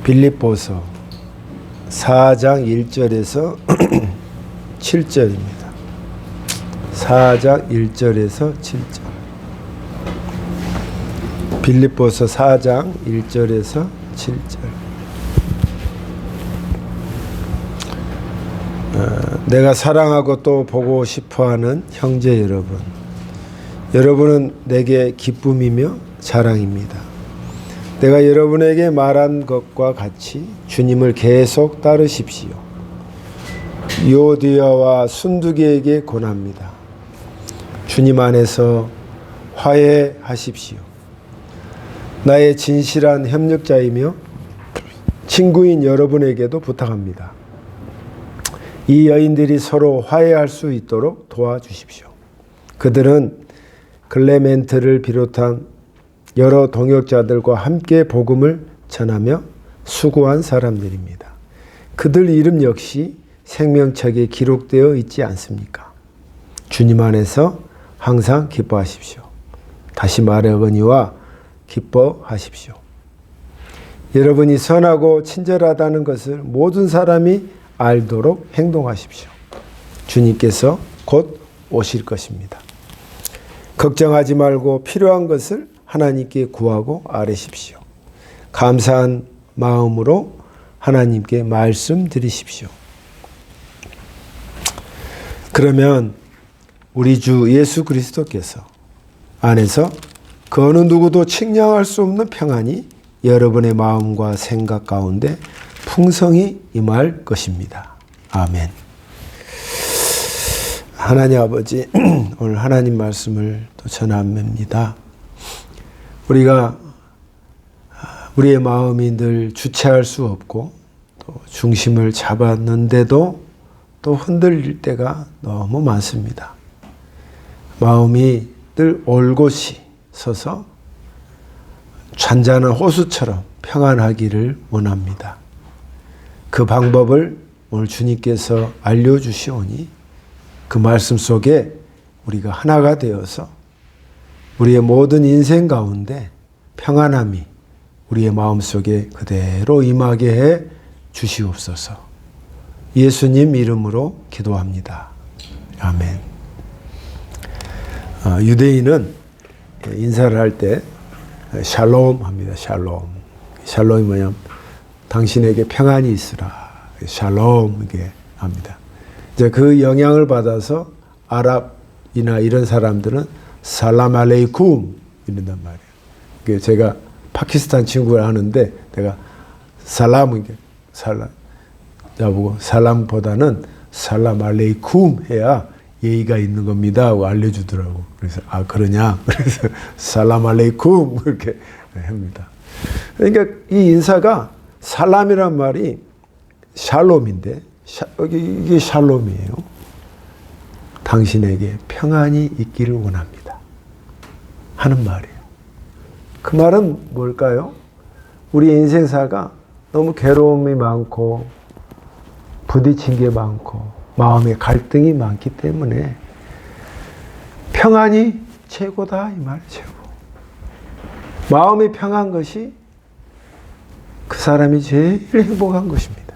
빌립보서 4장 1절에서 7절입니다. 4장 1절에서 7절. 빌립보서 4장 1절에서 7절. 내가 사랑하고 또 보고 싶어하는 형제 여러분, 여러분은 내게 기쁨이며 자랑입니다. 내가 여러분에게 말한 것과 같이 주님을 계속 따르십시오. 유오디아와 순두계에게 권합니다. 주님 안에서 화해하십시오. 나의 진실한 협력자이며 친구인 여러분에게도 부탁합니다. 이 여인들이 서로 화해할 수 있도록 도와주십시오. 그들은 클레멘트를 비롯한 여러 동역자들과 함께 복음을 전하며 수고한 사람들입니다. 그들 이름 역시 생명책에 기록되어 있지 않습니까? 주님 안에서 항상 기뻐하십시오. 다시 말하거니와 기뻐하십시오. 여러분이 선하고 친절하다는 것을 모든 사람이 알도록 행동하십시오. 주님께서 곧 오실 것입니다. 걱정하지 말고 필요한 것을 하나님께 구하고 아뢰십시오. 감사한 마음으로 하나님께 말씀드리십시오. 그러면 우리 주 예수 그리스도께서 안에서 그 어느 누구도 측량할 수 없는 평안이 여러분의 마음과 생각 가운데 풍성히 임할 것입니다. 아멘. 하나님 아버지, 오늘 하나님 말씀을 또 전합니다. 우리가 우리의 마음이 늘 주체할 수 없고 또 중심을 잡았는데도 또 흔들릴 때가 너무 많습니다. 마음이 늘 올곧이 서서 잔잔한 호수처럼 평안하기를 원합니다. 그 방법을 오늘 주님께서 알려주시오니 그 말씀 속에 우리가 하나가 되어서 우리의 모든 인생 가운데 평안함이 우리의 마음속에 그대로 임하게 해 주시옵소서. 예수님 이름으로 기도합니다. 아멘. 유대인은 인사를 할 때 샬롬 합니다. 샬롬. 샬롬이 뭐냐면 당신에게 평안이 있으라. 샬롬 이게 합니다. 이제 그 영향을 받아서 아랍이나 이런 사람들은 살람 알레이쿰 이런단 말이에요. 제가 파키스탄 친구를 하는데 내가 살람 나보고 살람보다는 살람 알레이쿰 해야 예의가 있는 겁니다 하고 알려주더라고. 그래서 아 그러냐? 그래서 살람 알레이쿰 이렇게 합니다. 그러니까 이 인사가 살람이란 말이 샬롬인데 이게 샬롬이에요. 당신에게 평안이 있기를 원합니다 하는 말이에요. 그 말은 뭘까요? 우리 인생사가 너무 괴로움이 많고 부딪힌 게 많고 마음의 갈등이 많기 때문에 평안이 최고다 이 말이 최고. 마음이 평안한 것이 그 사람이 제일 행복한 것입니다.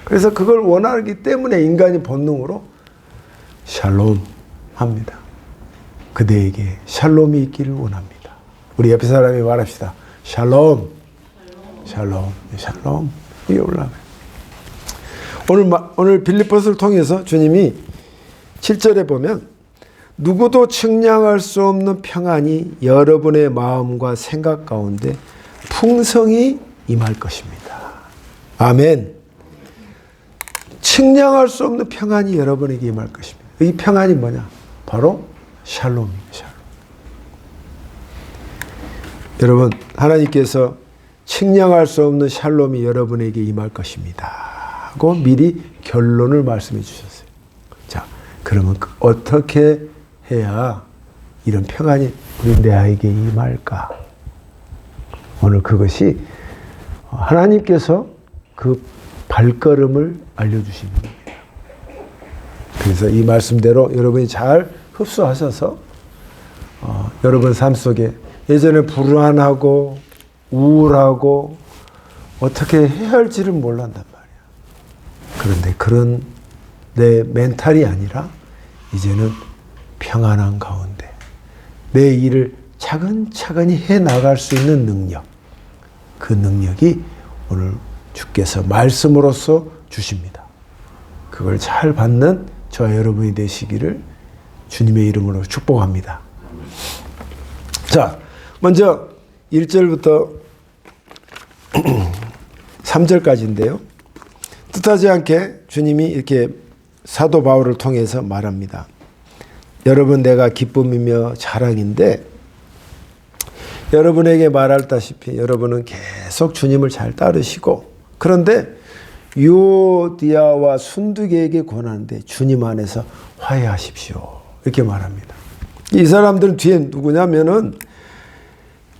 그래서 그걸 원하기 때문에 인간이 본능으로 샬롬 합니다. 그대에게 샬롬이 있기를 원합니다. 우리 옆에 사람이 말합시다. 샬롬. 샬롬. 샬롬. 위에 올라가요. 오늘 빌립보서를 통해서 주님이 7절에 보면 누구도 측량할 수 없는 평안이 여러분의 마음과 생각 가운데 풍성히 임할 것입니다. 아멘. 측량할 수 없는 평안이 여러분에게 임할 것입니다. 이 평안이 뭐냐? 바로 샬롬입니다. 샬롬. 여러분, 하나님께서 측량할 수 없는 샬롬이 여러분에게 임할 것입니다 하고 미리 결론을 말씀해 주셨어요. 자, 그러면 어떻게 해야 이런 평안이 우리 내에게 임할까? 오늘 그것이 하나님께서 그 발걸음을 알려주시는 겁니다. 그래서 이 말씀대로 여러분이 잘 흡수하셔서 여러분 삶 속에 예전에 불안하고 우울하고 어떻게 해야 할지를 몰란단 말이야. 그런데 그런 내 멘탈이 아니라 이제는 평안한 가운데 내 일을 차근차근히 해 나갈 수 있는 능력, 그 능력이 오늘 주께서 말씀으로써 주십니다. 그걸 잘 받는 저와 여러분이 되시기를 주님의 이름으로 축복합니다. 자, 먼저 1절부터 3절까지인데요. 뜻하지 않게 주님이 이렇게 사도 바울을 통해서 말합니다. 여러분, 내가 기쁨이며 자랑인데 여러분에게 말하다시피 여러분은 계속 주님을 잘 따르시고, 그런데 유오디아와 순두계에게 권하는데 주님 안에서 화해하십시오, 이렇게 말합니다. 이 사람들은 뒤에 누구냐면은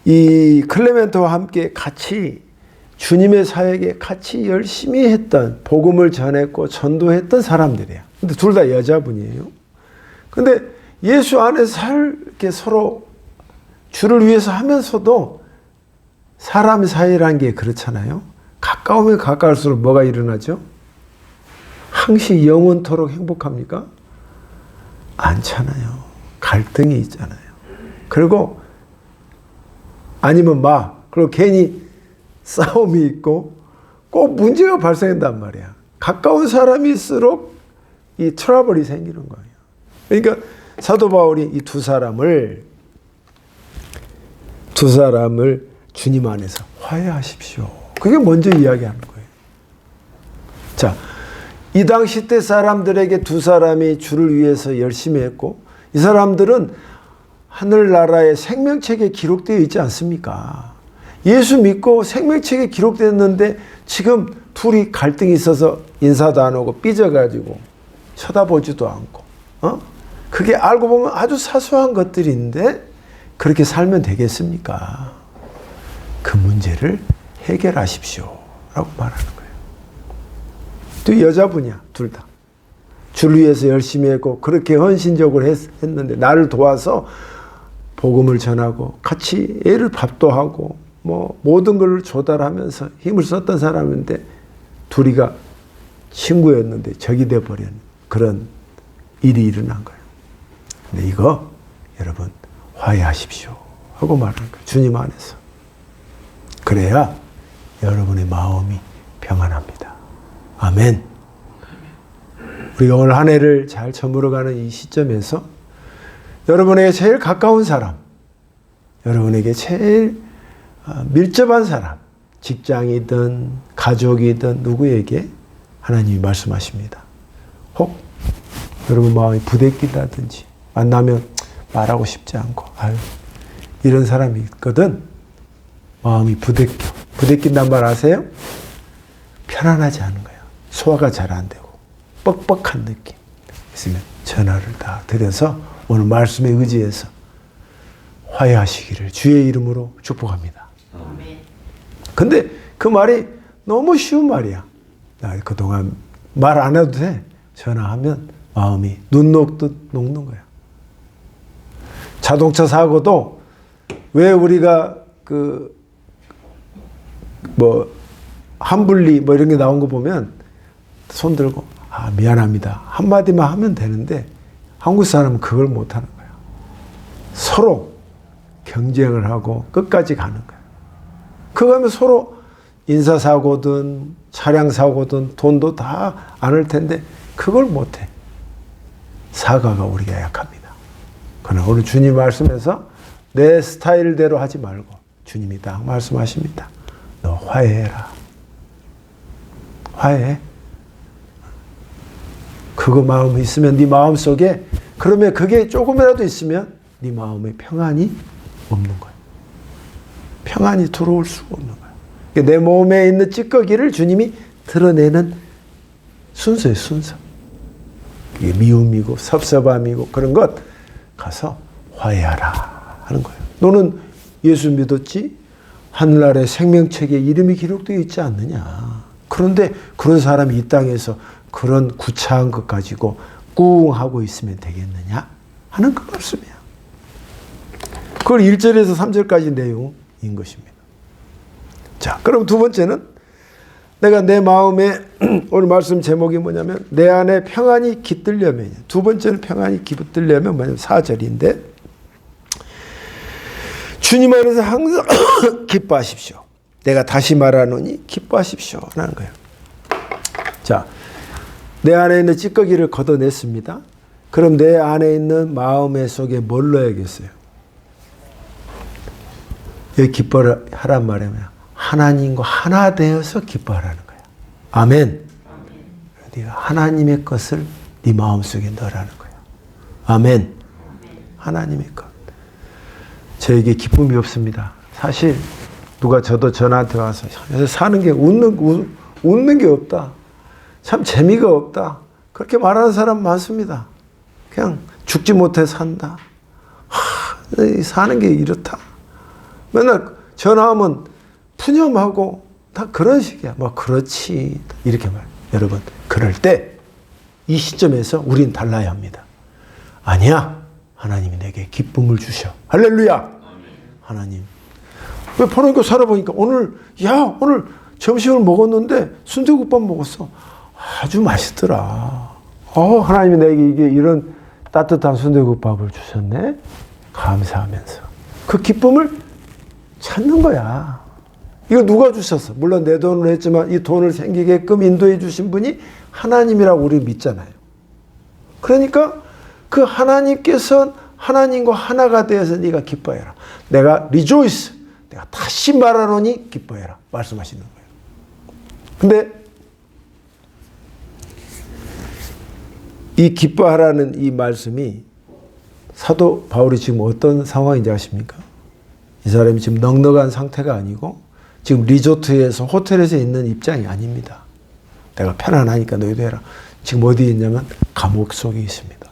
이 클레멘토와 함께 같이 주님의 사역에 같이 열심히 했던, 복음을 전했고 전도했던 사람들이에요. 근데 둘 다 여자분이에요. 근데 예수 안에서 이렇게 서로 주를 위해서 하면서도 사람 사이라는 게 그렇잖아요. 가까우면 가까울수록 뭐가 일어나죠? 항시 영원토록 행복합니까? 않잖아요. 갈등이 있잖아요. 그리고 아니면 그리고 괜히 싸움이 있고 꼭 문제가 발생한단 말이야. 가까운 사람일수록 이 트러블이 생기는 거예요. 그러니까 사도 바울이 이 두 사람을 주님 안에서 화해하십시오, 그게 먼저 이야기하는 거예요. 자, 이 당시 때 사람들에게 두 사람이 주를 위해서 열심히 했고, 이 사람들은 하늘나라의 생명책에 기록되어 있지 않습니까? 예수 믿고 생명책에 기록됐는데 지금 둘이 갈등이 있어서 인사도 안 하고 삐져가지고 쳐다보지도 않고, 그게 알고 보면 아주 사소한 것들인데 그렇게 살면 되겠습니까? 그 문제를 해결하십시오 라고 말하는 거예요. 또 여자분이야, 둘 다. 주를 위해서 열심히 했고 그렇게 헌신적으로 했는데 나를 도와서 복음을 전하고 같이 애를 밥도 하고 모든 걸 조달하면서 힘을 썼던 사람인데 둘이가 친구였는데 적이 돼버린 그런 일이 일어난 거예요. 근데 이거 여러분 화해하십시오 하고 말하는 거예요. 주님 안에서. 그래야 여러분의 마음이 평안합니다. 아멘. 우리가 오늘 한 해를 잘 저물어가는 이 시점에서 여러분에게 제일 가까운 사람, 여러분에게 제일 밀접한 사람, 직장이든 가족이든 누구에게 하나님이 말씀하십니다. 혹 여러분 마음이 부대낀다든지 만나면 말하고 싶지 않고 이런 사람이 있거든. 마음이 부대낀단 말 아세요? 편안하지 않은 거예요. 소화가 잘 안 되고 뻑뻑한 느낌 있으면 전화를 다 드려서 오늘 말씀에 의지해서 화해하시기를 주의 이름으로 축복합니다. 근데 그 말이 너무 쉬운 말이야. 나 그동안 말 안 해도 돼. 전화하면 마음이 눈 녹듯 녹는 거야. 자동차 사고도 왜 우리가 환불리 이런 게 나온 거 보면 손 들고 미안합니다 한마디만 하면 되는데 한국 사람은 그걸 못 하는 거야. 서로 경쟁을 하고 끝까지 가는 거야. 그거 하면 서로 인사사고든 차량사고든 돈도 다 안 할 텐데 그걸 못해. 사과가 우리가 약합니다. 그러나 오늘 주님 말씀에서 내 스타일대로 하지 말고 주님이 딱 말씀하십니다. 너 화해해라. 화해해. 그거 마음이 있으면 네 마음속에, 그러면 그게 조금이라도 있으면 네 마음에 평안이 없는 거야. 평안이 들어올 수가 없는 거야. 내 몸에 있는 찌꺼기를 주님이 드러내는 순서예요, 순서. 이게 미움이고 섭섭함이고 그런 것 가서 화해하라 하는 거예요. 너는 예수 믿었지? 하늘나라의 생명책에 이름이 기록되어 있지 않느냐. 그런데 그런 사람이 이 땅에서 그런 구차한 것 가지고 꿍 하고 있으면 되겠느냐 하는 그 말씀이야. 그걸 1절에서 3절까지 내용인 것입니다. 자, 그럼 두 번째는 내가 내 마음에 오늘 말씀 제목이 뭐냐면 내 안에 평안이 깃들려면, 두 번째는 평안이 깃들려면 뭐냐면 4절인데 주님 안에서 항상 기뻐하십시오. 내가 다시 말하노니 기뻐하십시오 라는 거예요. 자, 내 안에 있는 찌꺼기를 걷어냈습니다. 그럼 내 안에 있는 마음의 속에 뭘 넣어야겠어요? 여기 기뻐하란 말이면 하나님과 하나 되어서 기뻐하라는 거야. 아멘. 네가 하나님의 것을 네 마음속에 넣으라는 거야. 아멘. 하나님의 것. 저에게 기쁨이 없습니다. 사실 누가 저한테 와서 사는 게 웃는 게 없다. 참 재미가 없다. 그렇게 말하는 사람 많습니다. 그냥 죽지 못해 산다. 사는 게 이렇다. 맨날 전화하면 푸념하고 다 그런 식이야. 뭐 그렇지. 이렇게 말. 여러분, 그럴 때 이 시점에서 우린 달라야 합니다. 아니야. 하나님이 내게 기쁨을 주셔. 할렐루야. 하나님. 왜 포로니까 살아보니까 오늘 점심을 먹었는데 순대국밥 먹었어. 아주 맛있더라. 하나님이 내게 이런 따뜻한 순대국밥을 주셨네. 감사하면서 그 기쁨을 찾는 거야. 이거 누가 주셨어? 물론 내 돈으로 했지만 이 돈을 생기게끔 인도해 주신 분이 하나님이라고 우리 믿잖아요. 그러니까 그 하나님께서 하나님과 하나가 되어서 네가 기뻐해라. 내가 rejoice. 내가 다시 말하노니 기뻐해라. 말씀하시는 거예요. 근데 이 기뻐하라는 이 말씀이 사도 바울이 지금 어떤 상황인지 아십니까? 이 사람이 지금 넉넉한 상태가 아니고 지금 리조트에서 호텔에서 있는 입장이 아닙니다. 내가 편안하니까 너희도 해라. 지금 어디에 있냐면 감옥 속에 있습니다.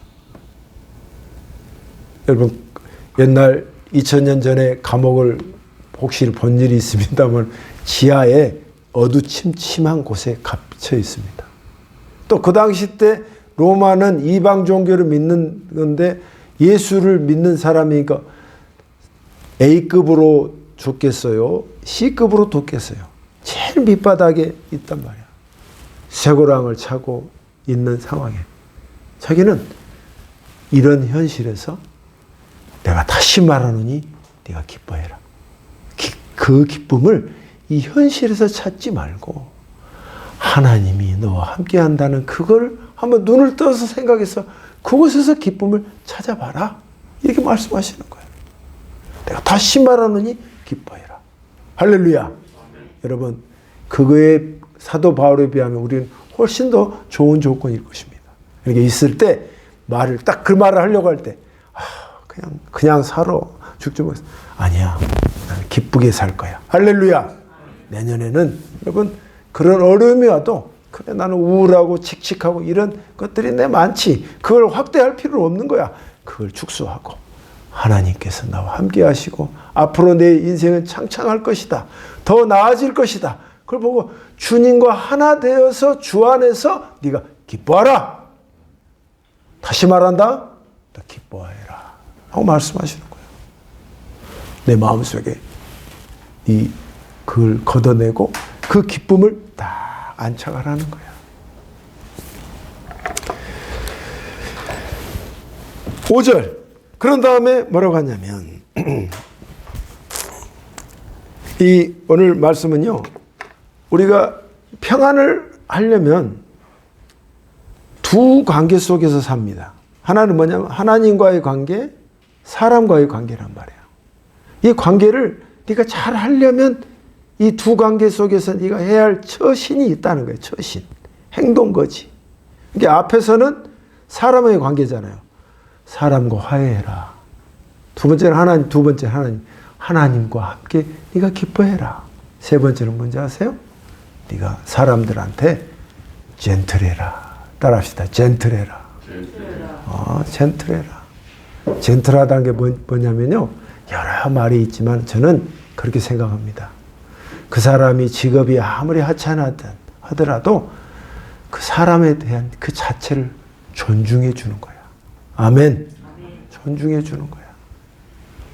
여러분, 옛날 2000년 전에 감옥을 혹시 본 일이 있습니다만 지하에 어두침침한 곳에 갇혀 있습니다. 또 그 당시 때 로마는 이방 종교를 믿는 건데 예수를 믿는 사람이니까 A급으로 죽겠어요? C급으로 죽겠어요? 제일 밑바닥에 있단 말이야. 쇠고랑을 차고 있는 상황에 자기는 이런 현실에서 내가 다시 말하노니 네가 기뻐해라. 그 기쁨을 이 현실에서 찾지 말고 하나님이 너와 함께 한다는 그걸 한번 눈을 떠서 생각해서 그곳에서 기쁨을 찾아봐라. 이렇게 말씀하시는 거예요. 내가 다시 말하노니 기뻐해라. 할렐루야. 여러분, 그거에 사도 바울에 비하면 우리는 훨씬 더 좋은 조건일 것입니다. 이렇게 있을 때 말을 딱 그 말을 하려고 할 때 그냥 살아. 죽지 못해. 아니야. 나는 기쁘게 살 거야. 할렐루야. 내년에는 여러분 그런 어려움이 와도 그래 나는 우울하고 칙칙하고 이런 것들이 내 많지. 그걸 확대할 필요 없는 거야. 그걸 축소하고 하나님께서 나와 함께 하시고 앞으로 내 인생은 창창할 것이다. 더 나아질 것이다. 그걸 보고 주님과 하나 되어서 주 안에서 네가 기뻐하라. 다시 말한다. 너 기뻐해라. 하고 말씀하시는 거예요. 내 마음속에 그걸 걷어내고 그 기쁨을 딱 안착하라는 거야. 5절. 그런 다음에 뭐라고 하냐면 이 오늘 말씀은요. 우리가 평안을 하려면 두 관계 속에서 삽니다. 하나는 뭐냐면 하나님과의 관계, 사람과의 관계란 말이에요. 이 관계를 네가 잘 하려면 이 두 관계 속에서 네가 해야 할 처신이 있다는 거예요. 처신. 행동거지. 이게 앞에서는 사람의 관계잖아요. 사람과 화해해라. 두 번째는 하나님, 두 번째 하나님. 하나님과 함께 네가 기뻐해라. 세 번째는 뭔지 아세요? 네가 사람들한테 젠틀해라. 따라합시다. 젠틀해라. 젠틀해라. 젠틀하다는 게 뭐냐면요. 여러 말이 있지만 저는 그렇게 생각합니다. 그 사람이 직업이 아무리 하찮하더라도 그 사람에 대한 그 자체를 존중해 주는 거야. 아멘. 존중해 주는 거야.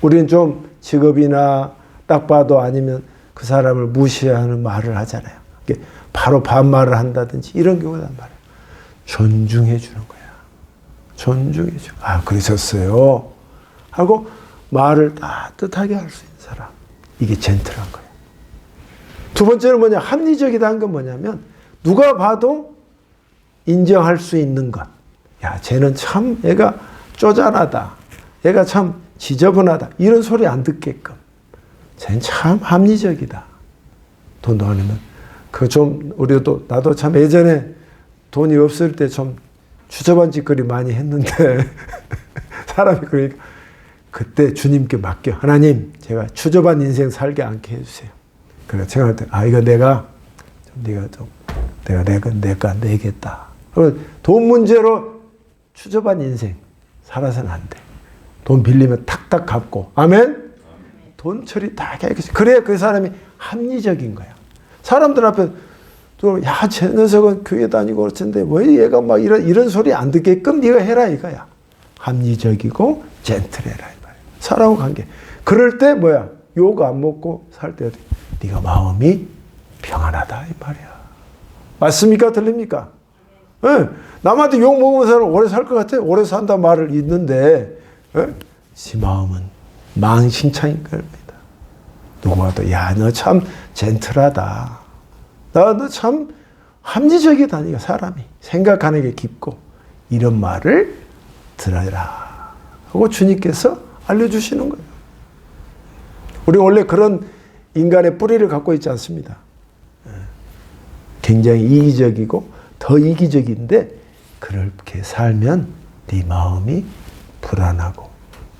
우리는 좀 직업이나 딱 봐도 아니면 그 사람을 무시하는 말을 하잖아요. 바로 반말을 한다든지 이런 경우단 말이에요. 존중해 주는 거야. 존중해 줘. 아, 그러셨어요. 하고 말을 따뜻하게 할 수 있는 사람. 이게 젠틀한 거예요. 두 번째는 뭐냐? 합리적이다는 건 뭐냐면 누가 봐도 인정할 수 있는 것. 야, 쟤는 참 얘가 쪼잔하다. 얘가 참 지저분하다. 이런 소리 안 듣게끔. 쟤는 참 합리적이다. 돈도 안 내면. 우리도, 나도 참 예전에 돈이 없을 때 좀 주저반 짓거리 많이 했는데, 사람이 그러니까, 그때 주님께 맡겨. 하나님, 제가 주저반 인생 살게 않게 해주세요. 그래서 제가 할 때, 이거 내가 내겠다. 돈 문제로 추접한 인생 살아서는 안 돼. 돈 빌리면 탁탁 갚고. 아멘? 돈 처리 다 깨끗이. 그래야 그 사람이 합리적인 거야. 사람들 앞에 또, 야, 저 녀석은 교회 다니고 그럴 텐데, 왜 얘가 막 이런 소리 안 듣게끔 네가 해라 이거야. 합리적이고 젠틀해라 이 말이야. 사람과 관계. 그럴 때 뭐야? 욕 안 먹고 살 때 네가 마음이 평안하다 이 말이야. 맞습니까? 들립니까? 네. 남한테 욕 먹으면서 오래 살 것 같아? 오래 산다 말을 있는데, 지 마음은 망신창인 겁니다. 누구와도, 야, 너 참 젠틀하다. 너 참 합리적이다. 네가 사람이. 생각하는 게 깊고. 이런 말을 들어라. 하고 주님께서 알려주시는 거예요. 우리 원래 그런 인간의 뿌리를 갖고 있지 않습니다. 굉장히 이기적이고 더 이기적인데 그렇게 살면 네 마음이 불안하고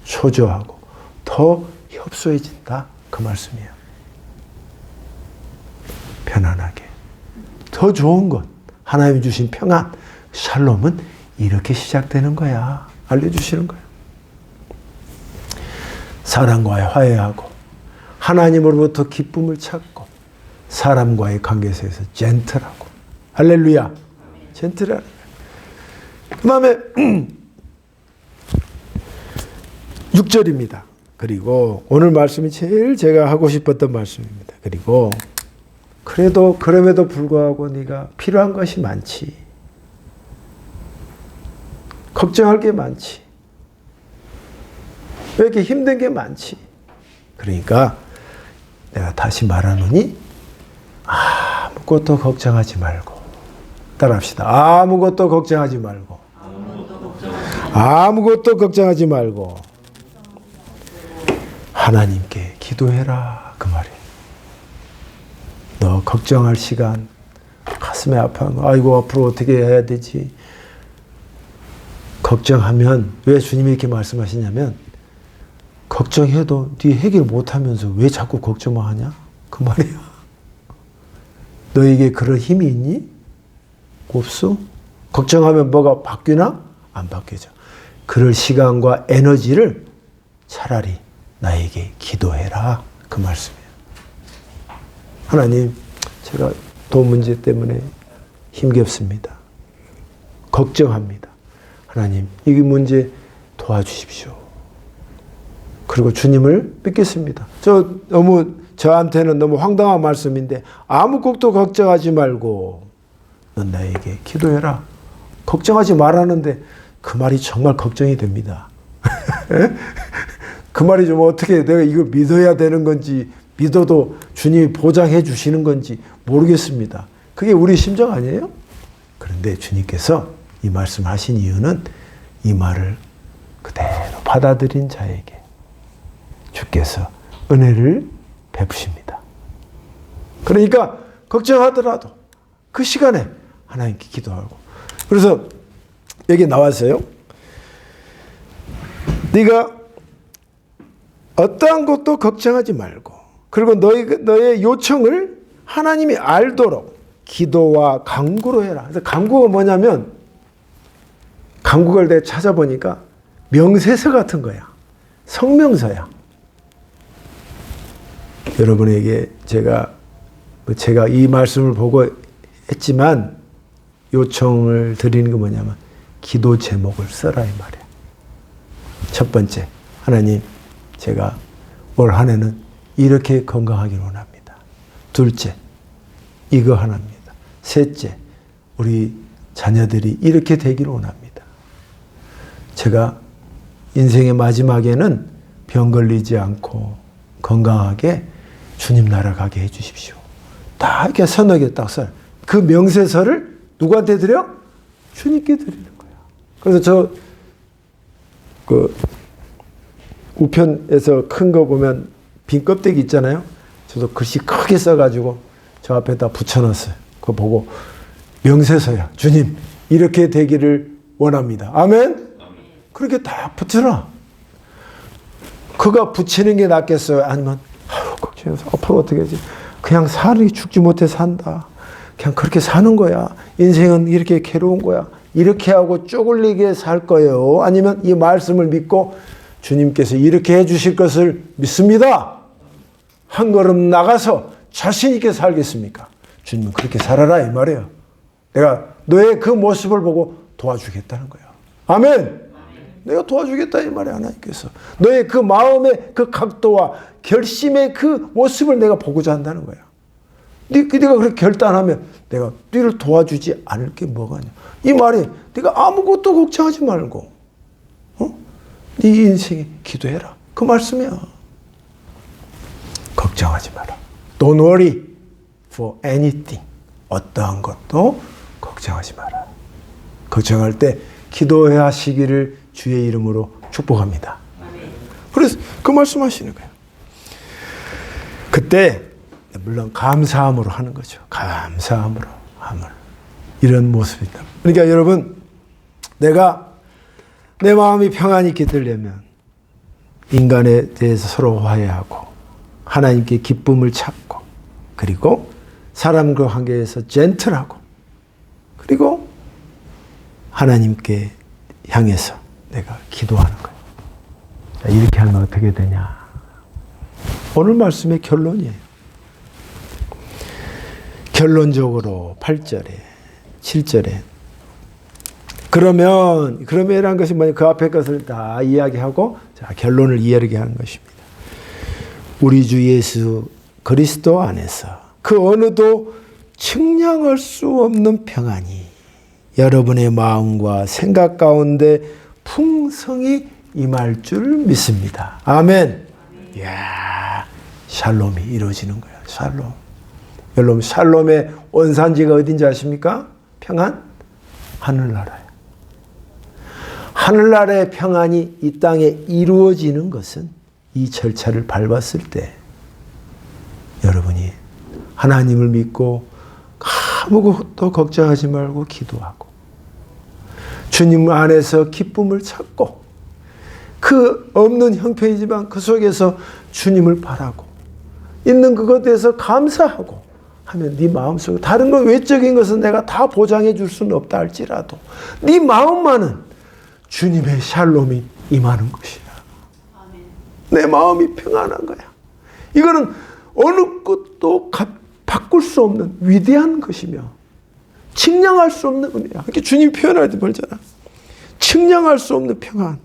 초조하고 더 협소해진다. 그 말씀이에요. 편안하게. 더 좋은 것. 하나님이 주신 평안. 샬롬은 이렇게 시작되는 거야. 알려주시는 거예요. 사람과의 화해하고 하나님으로부터 기쁨을 찾고 사람과의 관계에서 젠틀하고. 할렐루야. 젠틀하고. 그 다음에 6절입니다. 그리고 오늘 말씀이 제일 제가 하고 싶었던 말씀입니다. 그리고 그럼에도 불구하고 네가 필요한 것이 많지. 걱정할 게 많지. 왜 이렇게 힘든 게 많지. 그러니까 내가 다시 말하노니 아무것도 걱정하지 말고. 따라합시다. 아무것도 걱정하지 말고. 아무것도 걱정하지 말고. 하나님께 기도해라. 그 말이에요. 너 걱정할 시간, 가슴에 아파하는 거, 아이고 앞으로 어떻게 해야 되지? 걱정하면 왜 주님이 이렇게 말씀하시냐면 걱정해도 네 해결 못하면서 왜 자꾸 걱정만 하냐? 그 말이야. 너에게 그런 힘이 있니? 없어? 걱정하면 뭐가 바뀌나? 안 바뀌죠. 그럴 시간과 에너지를 차라리 나에게 기도해라. 그 말씀이에요. 하나님, 제가 돈 문제 때문에 힘겹습니다. 걱정합니다. 하나님, 이 문제 도와주십시오. 그리고 주님을 믿겠습니다. 저한테는 너무 황당한 말씀인데 아무것도 걱정하지 말고 넌 나에게 기도해라. 걱정하지 말라는데 그 말이 정말 걱정이 됩니다. 그 말이 좀 어떻게 내가 이걸 믿어야 되는 건지 믿어도 주님이 보장해 주시는 건지 모르겠습니다. 그게 우리 심정 아니에요? 그런데 주님께서 이 말씀하신 이유는 이 말을 그대로 받아들인 자에게 주께서 은혜를 베푸십니다. 그러니까 걱정하더라도 그 시간에 하나님께 기도하고. 그래서 여기 나왔어요. 네가 어떠한 것도 걱정하지 말고 그리고 너의 요청을 하나님이 알도록 기도와 간구로 해라. 그래서 간구가 뭐냐면 간구를 내가 찾아보니까 명세서 같은 거야. 성명서야. 여러분에게 제가 이 말씀을 보고 했지만 요청을 드리는 게 뭐냐면 기도 제목을 써라 이 말이야. 첫 번째, 하나님 제가 올 한 해는 이렇게 건강하기를 원합니다. 둘째, 이거 하나입니다. 셋째, 우리 자녀들이 이렇게 되기를 원합니다. 제가 인생의 마지막에는 병 걸리지 않고 건강하게 주님 나라 가게 해 주십시오. 딱 이렇게 서너 개 딱 써요. 그 명세서를 누구한테 드려? 주님께 드리는 거야. 그래서 우편에서 큰 거 보면 빈 껍데기 있잖아요. 저도 글씨 크게 써가지고 저 앞에다 붙여놨어요. 그거 보고 명세서야. 주님 이렇게 되기를 원합니다. 아멘? 그렇게 딱 붙여놔. 그가 붙이는 게 낫겠어요? 아니면 걱정해서 앞으로 어떻게 하지? 그냥 죽지 못해 산다. 그냥 그렇게 사는 거야. 인생은 이렇게 괴로운 거야. 이렇게 하고 쪼글리게 살 거예요. 아니면 이 말씀을 믿고 주님께서 이렇게 해주실 것을 믿습니다. 한 걸음 나가서 자신 있게 살겠습니까? 주님은 그렇게 살아라 이 말이에요. 내가 너의 그 모습을 보고 도와주겠다는 거야. 아멘. 내가 도와주겠다 이 말이야. 하나님께서 너의 그 마음의 그 각도와 결심의 그 모습을 내가 보고자 한다는 거야. 네가 그렇게 결단하면 내가 너를 도와주지 않을 게 뭐가 있냐. 이 말이 네가 아무것도 걱정하지 말고 네 인생에 기도해라. 그 말씀이야. 걱정하지 마라. Don't worry for anything. 어떠한 것도 걱정하지 마라. 걱정할 때 기도하시기를 주의 이름으로 축복합니다. 그래서 그 말씀하시는 거예요. 그때 물론 감사함으로 하는 거죠. 감사함으로 함을. 이런 모습이다. 그러니까 여러분, 내가 내 마음이 평안히 있게 되려면 인간에 대해서 서로 화해하고 하나님께 기쁨을 찾고 그리고 사람과 관계에서 젠틀하고 그리고 하나님께 향해서 내가 기도하는 거예요. 자, 이렇게 하면 어떻게 되냐? 오늘 말씀의 결론이에요. 결론적으로 8절에 7절에 그러면이란 것이 뭐냐? 그 앞에 것을 다 이야기하고 자, 결론을 이야기하게 하는 것입니다. 우리 주 예수 그리스도 안에서 그 어느도 측량할 수 없는 평안이 여러분의 마음과 생각 가운데 풍성히 임할 줄 믿습니다. 아멘. 이야, 샬롬이 이루어지는 거예요. 샬롬. 여러분, 샬롬의 원산지가 어딘지 아십니까? 평안? 하늘나라예요. 하늘나라의 평안이 이 땅에 이루어지는 것은 이 절차를 밟았을 때 여러분이 하나님을 믿고 아무것도 걱정하지 말고 기도하고 주님 안에서 기쁨을 찾고 그 없는 형편이지만 그 속에서 주님을 바라고 있는 그것에 대해서 감사하고 하면 네 마음속에 다른 건 외적인 것은 내가 다 보장해 줄 수는 없다 할지라도 네 마음만은 주님의 샬롬이 임하는 것이야. 내 마음이 평안한 거야. 이거는 어느 것도 바꿀 수 없는 위대한 것이며 측량할 수 없는 은혜야. 이렇게 주님이 표현할 때 벌잖아. 측량할 수 없는 평안.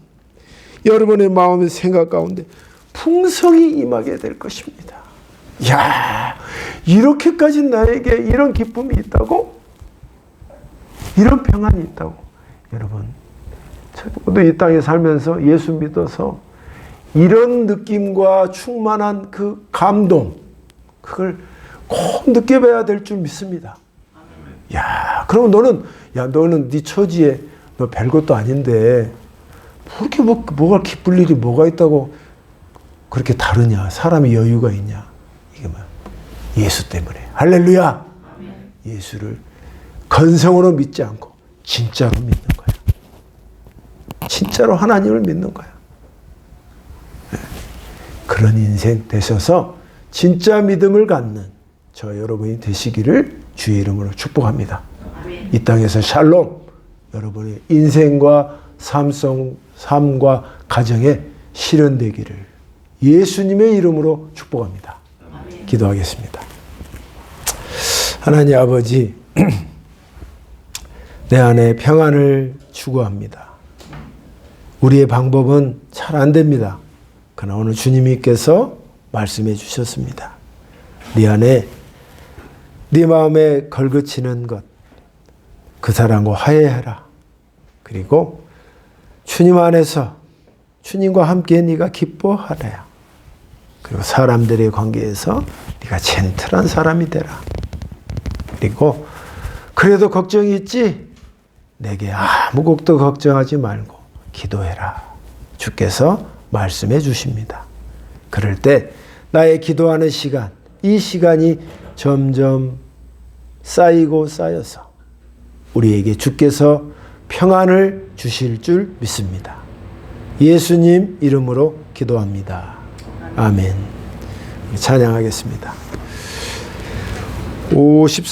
여러분의 마음의 생각 가운데 풍성히 임하게 될 것입니다. 이야, 이렇게까지 나에게 이런 기쁨이 있다고? 이런 평안이 있다고? 여러분, 저도 이 땅에 살면서 예수 믿어서 이런 느낌과 충만한 그 감동, 그걸 꼭 느껴봐야 될 줄 믿습니다. 야, 그럼 너는 네 처지에 너 별것도 아닌데 그렇게 뭐가 기쁠 일이 뭐가 있다고 그렇게 다르냐? 사람이 여유가 있냐? 이게 뭐야? 예수 때문에. 할렐루야. 예수를 건성으로 믿지 않고 진짜로 믿는 거야. 진짜로 하나님을 믿는 거야. 그런 인생 되셔서 진짜 믿음을 갖는 저 여러분이 되시기를 주의 이름으로 축복합니다. 이 땅에서 샬롬, 여러분의 인생과 삶과 가정에 실현되기를 예수님의 이름으로 축복합니다. 기도하겠습니다. 하나님 아버지, 내 안에 평안을 추구합니다. 우리의 방법은 잘 안 됩니다. 그러나 오늘 주님께서 말씀해 주셨습니다. 네 안에 네 마음에 걸그치는 것, 그 사람과 화해해라. 그리고 주님 안에서 주님과 함께 네가 기뻐하라. 그리고 사람들의 관계에서 네가 젠틀한 사람이 되라. 그리고 그래도 걱정이 있지? 내게 아무것도 걱정하지 말고 기도해라. 주께서 말씀해 주십니다. 그럴 때 나의 기도하는 시간, 이 시간이 점점 쌓이고 쌓여서 우리에게 주께서 평안을 주실 줄 믿습니다. 예수님 이름으로 기도합니다. 아멘. 찬양하겠습니다. 54